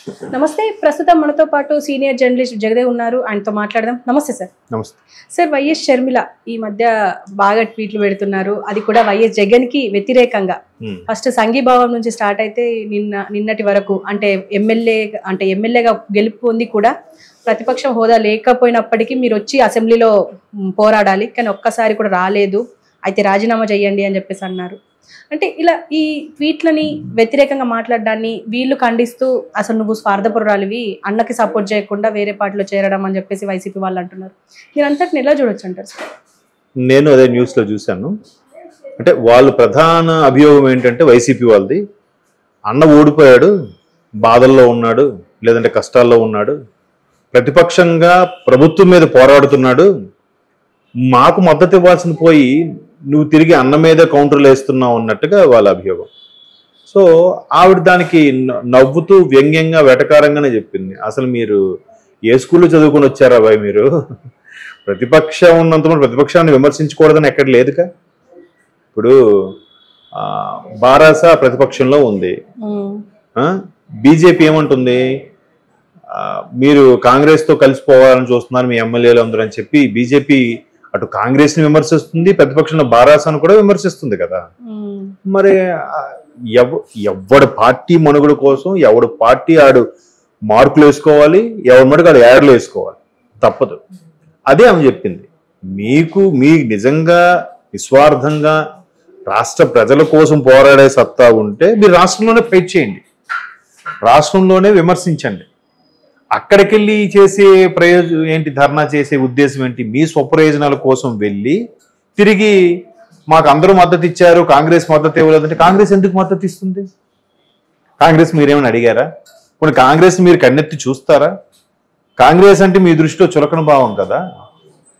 నమస్తే. ప్రస్తుతం మనతో పాటు సీనియర్ జర్నలిస్ట్ జగదేవ్ ఉన్నారు. ఆయనతో మాట్లాడదాం. నమస్తే సార్. నమస్తే సార్, వైఎస్ షర్మిల ఈ మధ్య బాగా ట్వీట్లు పెడుతున్నారు. అది కూడా వైఎస్ జగన్ కి వ్యతిరేకంగా. ఫస్ట్ సంఘీభావం నుంచి స్టార్ట్ అయితే నిన్నటి వరకు అంటే ఎమ్మెల్యేగా గెలుపు పొంది కూడా ప్రతిపక్షం హోదా లేకపోయినప్పటికీ మీరు వచ్చి అసెంబ్లీలో పోరాడాలి, కానీ ఒక్కసారి కూడా రాలేదు, అయితే రాజీనామా చేయండి అని చెప్పేసి అన్నారు. అంటే ఇలా ఈ ట్వీట్లని వ్యతిరేకంగా మాట్లాడడాన్ని వీళ్ళు ఖండిస్తూ అసలు నువ్వు స్వార్థపరురాలివి, అన్నకి సపోర్ట్ చేయకుండా వేరే పార్టీలో చేరడం అని చెప్పేసి వైసీపీ వాళ్ళు అంటున్నారు. మీరు అంతటిని ఎలా చూడొచ్చు అంటారు సార్? నేను అదే న్యూస్లో చూశాను. అంటే వాళ్ళు ప్రధాన అభియోగం ఏంటంటే వైసీపీ వాళ్ళది, అన్న ఓడిపోయాడు, బాధల్లో ఉన్నాడు, లేదంటే కష్టాల్లో ఉన్నాడు, ప్రతిపక్షంగా ప్రభుత్వం మీద పోరాడుతున్నాడు, మాకు మద్దతు ఇవ్వాల్సిన పోయి నువ్వు తిరిగి అన్న మీద కౌంటర్లు వేస్తున్నావు అన్నట్టుగా వాళ్ళ అభియోగం. సో ఆవిడ దానికి నవ్వుతూ వ్యంగ్యంగా వెటకారంగానే చెప్పింది. అసలు మీరు ఏ స్కూల్లో చదువుకొని వచ్చారా బాయ్ మీరు? ప్రతిపక్షం ఉన్నంత ప్రతిపక్షాన్ని విమర్శించకూడదని ఎక్కడ లేదుగా. ఇప్పుడు బారాస ప్రతిపక్షంలో ఉంది, బీజేపీ ఏమంటుంది, మీరు కాంగ్రెస్తో కలిసిపోవాలని చూస్తున్నారు మీ ఎమ్మెల్యేలు అందరూ అని చెప్పి బీజేపీ అటు కాంగ్రెస్ ని విమర్శిస్తుంది, ప్రతిపక్షంలో బారాసాను కూడా విమర్శిస్తుంది కదా. మరి ఎవడు పార్టీ మనుగడ కోసం ఎవడు పార్టీ ఆడు మార్కులు వేసుకోవాలి, ఎవరి మటుకు ఆడు యాడ్లు వేసుకోవాలి, తప్పదు. అదే ఆమె చెప్పింది. మీ నిజంగా నిస్వార్థంగా రాష్ట్ర ప్రజల కోసం పోరాడే సత్తా ఉంటే మీరు రాష్ట్రంలోనే ఫైట్ చేయండి, రాష్ట్రంలోనే విమర్శించండి. అక్కడికి వెళ్ళి చేసే ప్రయోజనం ఏంటి, ధర్నా చేసే ఉద్దేశం ఏంటి? మీ స్వప్రయోజనాల కోసం వెళ్ళి తిరిగి మాకు అందరూ మద్దతు ఇచ్చారు, కాంగ్రెస్ మద్దతు ఇవ్వలేదంటే కాంగ్రెస్ ఎందుకు మద్దతు ఇస్తుంది? కాంగ్రెస్ మీరేమైనా అడిగారా? ఇప్పుడు కాంగ్రెస్ మీరు కన్నెత్తి చూస్తారా? కాంగ్రెస్ అంటే మీ దృష్టిలో చులకన భావం కదా,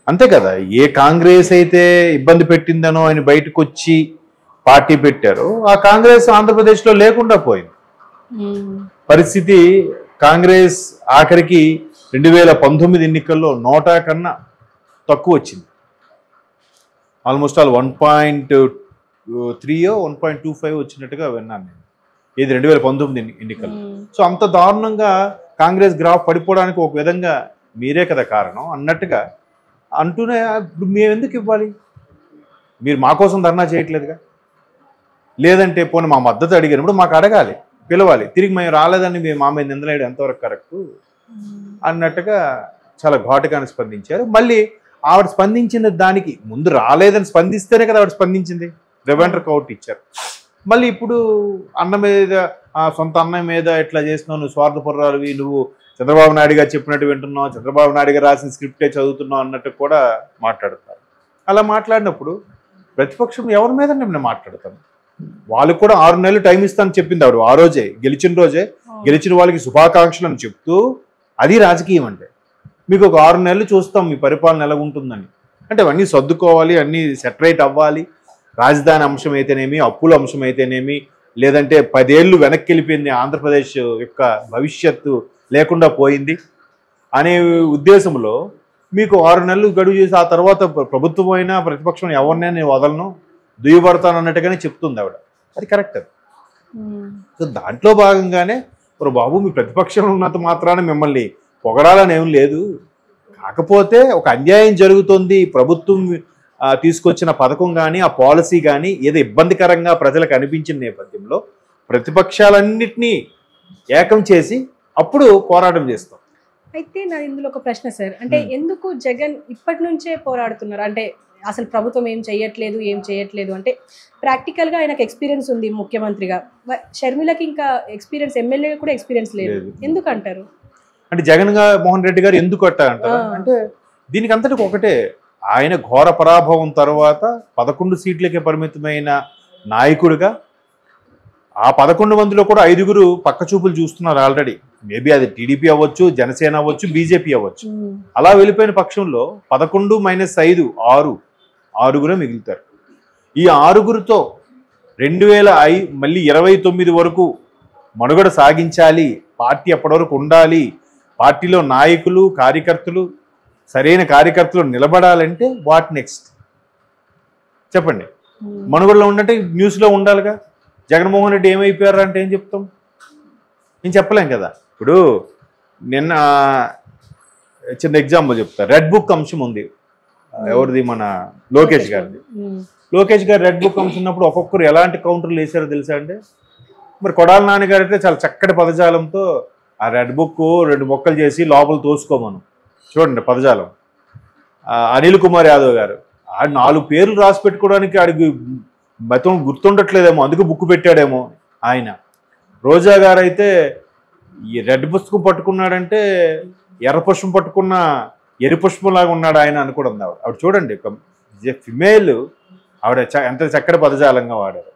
అంతే కదా. ఏ కాంగ్రెస్ అయితే ఇబ్బంది పెట్టిందనో ఆయన బయటకు వచ్చి పార్టీ పెట్టారో ఆ కాంగ్రెస్ ఆంధ్రప్రదేశ్లో లేకుండా పోయింది. పరిస్థితి కాంగ్రెస్ ఆఖరికి 2019 ఎన్నికల్లో 100 కన్నా తక్కువ వచ్చింది. ఆల్మోస్ట్ ఆల్ 1.3 1.25 వచ్చినట్టుగా విన్నాను నేను, ఇది 2019 ఎన్నికల్లో. సో అంత దారుణంగా కాంగ్రెస్ గ్రాఫ్ పడిపోవడానికి ఒక విధంగా మీరే కదా కారణం అన్నట్టుగా అంటూనే, ఇప్పుడు మేము ఎందుకు ఇవ్వాలి? మీరు మా కోసం ధర్నా చేయట్లేదుగా. లేదంటే పోనీ మా మద్దతు అడిగినప్పుడు మాకు అడగాలి, పిలవాలి. తిరిగి మేము రాలేదని మేము మా మీద నిందలేయడం ఎంతవరకు కరెక్టు అన్నట్టుగా చాలా ఘాటుగానే స్పందించారు. మళ్ళీ ఆవిడ స్పందించిన దానికి ముందు రాలేదని స్పందిస్తేనే కదా ఆవిడ స్పందించింది, రివెండర్ కౌట్ ఇచ్చారు. మళ్ళీ ఇప్పుడు అన్న మీద, సొంత అన్నయ్య మీద ఎట్లా చేస్తున్నావు, నువ్వు స్వార్థపరురాలివి, నువ్వు చంద్రబాబు నాయుడు గారు చెప్పినట్టు వింటున్నావు, చంద్రబాబు నాయుడు గారు రాసిన స్క్రిప్టే చదువుతున్నావు అన్నట్టు కూడా మాట్లాడుతున్నారు. అలా మాట్లాడినప్పుడు ప్రతిపక్షం ఎవరి మీద నేను మాట్లాడతాను? వాళ్ళకు కూడా 6 నెలలు టైం ఇస్తానని చెప్పింది ఆవిడ. ఆ రోజే గెలిచిన వాళ్ళకి శుభాకాంక్షలు అని చెప్తూ, అది రాజకీయం అంటే. మీకు ఒక 6 నెలలు చూస్తాం మీ పరిపాలన ఎలా ఉంటుందని. అంటే అవన్నీ సర్దుకోవాలి, అన్నీ సెటరేట్ అవ్వాలి. రాజధాని అంశం అయితేనేమి, అప్పుల అంశం అయితేనేమి, లేదంటే 10 ఏళ్ళు వెనక్కి వెళ్ళిపోయింది, ఆంధ్రప్రదేశ్ యొక్క భవిష్యత్తు లేకుండా పోయింది అనే ఉద్దేశంలో మీకు 6 నెలలు గడువు చేసి ఆ తర్వాత ప్రభుత్వం అయినా ప్రతిపక్షం ఎవరినైనా నేను వదలను, దుయ్యబడతాను అన్నట్టుగానే చెప్తుంది ఆవిడ. అది కరెక్ట్. అది సో దాంట్లో భాగంగానే బాబు మీ ప్రతిపక్షంలో ఉన్నంత మాత్రాన మిమ్మల్ని పొగడాలని ఏం లేదు, కాకపోతే ఒక అన్యాయం జరుగుతుంది, ప్రభుత్వం తీసుకొచ్చిన పథకం కానీ ఆ పాలసీ కానీ ఏదో ఇబ్బందికరంగా ప్రజలకు అనిపించిన నేపథ్యంలో ప్రతిపక్షాలన్నింటినీ ఏకం చేసి అప్పుడు పోరాటం చేస్తాం. అయితే నా ఇందులో ఒక ప్రశ్న సార్, అంటే ఎందుకు జగన్ ఇప్పటి నుంచే పోరాడుతున్నారు? అంటే అసలు ప్రభుత్వం ఏం చేయట్లేదు అంటే ప్రాక్టికల్గా ఆయనకు ఎక్స్పీరియన్స్ ఉంది ముఖ్యమంత్రిగా, షర్మిలకి ఇంకా ఎక్స్పీరియన్స్, ఎమ్మెల్యే కూడా ఎక్స్పీరియన్స్ లేదు, ఎందుకు అంటారు? అంటే మోహన్ రెడ్డి గారు ఎందుకు అంటారు అంటే దీనికి అంతటికి ఒకటే, ఆయన ఘోర పరాభవం తర్వాత 11 సీట్లకే పరిమితమైన నాయకుడిగా ఆ 11 మందిలో కూడా 5గురు పక్క చూపులు చూస్తున్నారు ఆల్రెడీ. మేబీ అది టీడీపీ అవ్వచ్చు, జనసేన అవ్వచ్చు, బీజేపీ అవ్వచ్చు. అలా వెళ్ళిపోయిన పక్షంలో 11 - 5 6గురే మిగులుతారు. ఈ 6గురితో 2029 వరకు మనుగడ సాగించాలి, పార్టీ అప్పటి వరకు ఉండాలి, పార్టీలో నాయకులు కార్యకర్తలు సరైన కార్యకర్తలు నిలబడాలంటే వాట్ నెక్స్ట్ చెప్పండి. మనుగడలో ఉండంటే న్యూస్లో ఉండాలిగా. జగన్మోహన్ రెడ్డి ఏమైపోయారు అంటే ఏం చెప్తాం? నేను చెప్పలేం కదా. ఇప్పుడు నిన్న చిన్న ఎగ్జాంపుల్ చెప్తా. రెడ్ బుక్ అంశం ఉంది, ఎవరిది, మన లోకేష్ గారిది. లోకేష్ గారు రెడ్ బుక్ అంశం ఉన్నప్పుడు ఒక్కొక్కరు ఎలాంటి కౌంటర్లు వేసారో తెలుసా అండి? మరి కొడాల నాన్నగారు అయితే చాలా చక్కటి పదజాలంతో ఆ రెడ్ బుక్ 2 మొక్కలు చేసి లోపల తోసుకోమను. చూడండి పదజాలం. అనిల్ కుమార్ యాదవ్ గారు 4 పేర్లు రాసి పెట్టుకోవడానికి ఆడికి మొత్తం గుర్తుండట్లేదేమో, అందుకు బుక్ పెట్టాడేమో ఆయన. రోజా గారు అయితే ఈ రెడ్ పుష్పం పట్టుకున్నాడంటే ఎర్ర పుష్పం పట్టుకున్న ఎర్రి పుష్పంలాగా ఉన్నాడు ఆయన అని కూడా ఉంది ఆవిడ. చూడండి ఫిమేల్ ఆవిడ ఎంత చక్కటి పదజాలంగా వాడారు.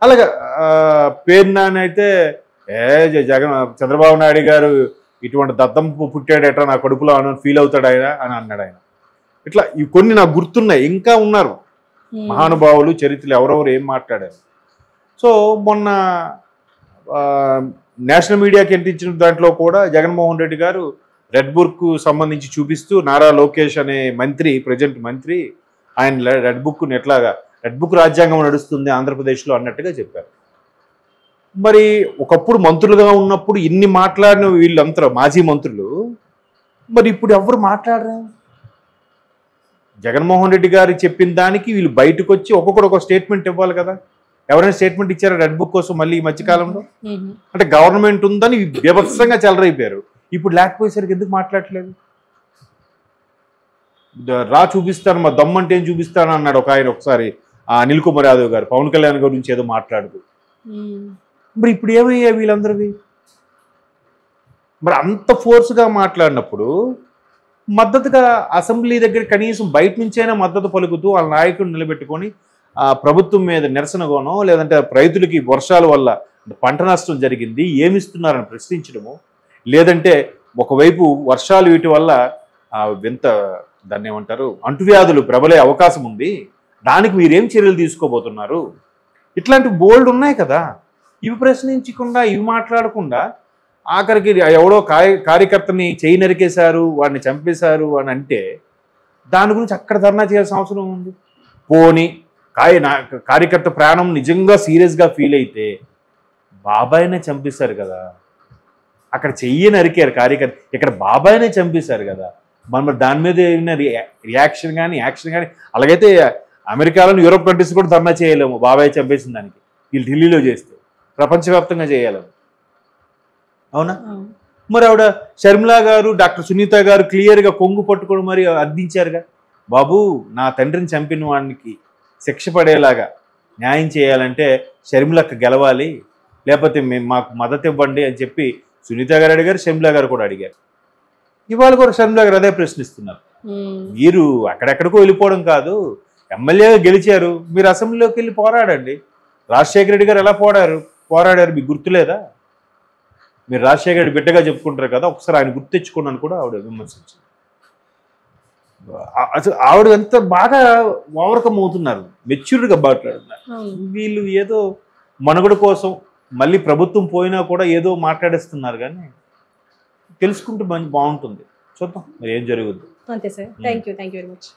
అలాగే పేరు నానైతే చంద్రబాబు నాయుడు గారు ఇటువంటి దద్దం పుట్టాడట నా కడుపులో అని ఫీల్ అవుతాడు ఆయన అని అన్నాడు ఆయన. ఇట్లా ఇవి కొన్ని నాకు గుర్తున్నాయి. ఇంకా ఉన్నారు మహానుభావులు, చరిత్రలు ఎవరెవరు ఏం మాట్లాడారు. సో మొన్న నేషనల్ మీడియాకి ఎంటించిన దాంట్లో కూడా జగన్మోహన్ రెడ్డి గారు రెడ్ బుక్ సంబంధించి చూపిస్తూ నారా లోకేష్ అనే మంత్రి, ప్రజెంట్ మంత్రి, ఆయన రెడ్ బుక్ని ఎట్లాగా రెడ్ బుక్ రాజ్యాంగం నడుస్తుంది ఆంధ్రప్రదేశ్లో అన్నట్టుగా చెప్పారు. మరి ఒకప్పుడు మంత్రులుగా ఉన్నప్పుడు ఇన్ని మాట్లాడిన వీళ్ళంతా మాజీ మంత్రులు మరి ఇప్పుడు ఎవరు మాట్లాడరా? జగన్మోహన్ రెడ్డి గారు చెప్పిన దానికి వీళ్ళు బయటకు వచ్చి ఒక్కొక్కరు ఒక స్టేట్మెంట్ ఇవ్వాలి కదా. ఎవరైనా స్టేట్మెంట్ ఇచ్చారా రెడ్ బుక్ కోసం మళ్ళీ ఈ మధ్యకాలంలో? అంటే గవర్నమెంట్ ఉందని బీభత్సంగా చెలరైపోయారు. ఇప్పుడు లేకపోయేసరికి ఎందుకు మాట్లాడట్లేదు? చూపిస్తాను, మా దమ్మంటే ఏం చూపిస్తాను అన్నాడు ఒక ఆయన ఒకసారి, అనిల్ కుమార్ యాదవ్ గారు పవన్ కళ్యాణ్ గురించి ఏదో మాట్లాడుతూ. మరి ఇప్పుడు ఏమయ్యా వీళ్ళందరివి? మరి అంత ఫోర్స్గా మాట్లాడినప్పుడు మద్దతుగా అసెంబ్లీ దగ్గర కనీసం బయట నుంచైనా మద్దతు పలుకుతూ వాళ్ళ నాయకుడు నిలబెట్టుకొని ప్రభుత్వం మీద నిరసనగానో లేదంటే రైతులకి వర్షాల వల్ల పంట నష్టం జరిగింది ఏమిస్తున్నారని ప్రశ్నించడము, లేదంటే ఒకవైపు వర్షాలు వీటి వల్ల వింత దాన్ని ఏమంటారు అంటువ్యాధులు ప్రబలే అవకాశం ఉంది, దానికి మీరేం చర్యలు తీసుకోబోతున్నారు, ఇట్లాంటి బోల్డ్ ఉన్నాయి కదా. ఇవి ప్రశ్నించకుండా ఇవి మాట్లాడకుండా ఆఖరికి ఎవడో కార్యకర్తని చేయి నరికేశారు, వాడిని చంపేశారు అని అంటే దాని గురించి అక్కడ ధర్నా చేయాల్సిన అవసరం ఉంది. పోని కార్యకర్త ప్రాణం నిజంగా సీరియస్గా ఫీల్ అయితే బాబాయినే చంపేశారు కదా, అక్కడ చెయ్యి నరికారు కార్యకర్త, ఇక్కడ బాబాయినే చంపేశారు కదా. మరి దాని మీద ఏమైనా రియాక్షన్ కానీ యాక్షన్ కానీ, అలాగైతే అమెరికాలో యూరోప్ కంట్రీస్ కూడా ధర్నా చేయలేము బాబాయ్ చంపేసిన దానికి, వీళ్ళు ఢిల్లీలో చేస్తే ప్రపంచవ్యాప్తంగా చేయాలి. అవునా? మరి ఆవిడ షర్మిలా గారు, డాక్టర్ సునీత గారు క్లియర్గా కొంగు పట్టుకొని మరి అర్థించారుగా, బాబు నా తండ్రిని చంపిన వాడికి శిక్ష పడేలాగా న్యాయం చేయాలంటే షర్మిలక్క గెలవాలి, లేకపోతే మాకు మద్దతు ఇవ్వండి అని చెప్పి సునీత గారు అడిగారు, షర్మిలా గారు కూడా అడిగారు. ఇవాళ కూడా షర్మిలా గారు అదే ప్రశ్నిస్తున్నారు. మీరు అక్కడెక్కడికో వెళ్ళిపోవడం కాదు, ఎమ్మెల్యేగా గెలిచారు, మీరు అసెంబ్లీలోకి వెళ్ళి పోరాడండి. రాజశేఖర రెడ్డి గారు ఎలా పోరాడారు మీకు గుర్తులేదా? మీరు రాజశేఖర రెడ్డి బిడ్డగా చెప్పుకుంటారు కదా, ఒకసారి ఆయన గుర్తు తెచ్చుకున్నాను కూడా ఆవిడ విమర్శించింది. అసలు ఆవిడ ఎంత బాగా ఓవర్కమ్ అవుతున్నారు, మెచ్యూర్డ్గా మాట్లాడుతున్నారు. వీళ్ళు ఏదో మనుగడ కోసం మళ్ళీ ప్రభుత్వం పోయినా కూడా ఏదో మాట్లాడేస్తున్నారు, కానీ తెలుసుకుంటే బాగుంటుంది. చూద్దాం మరి ఏం జరుగుద్ది. అంతే sir. Thank you very much.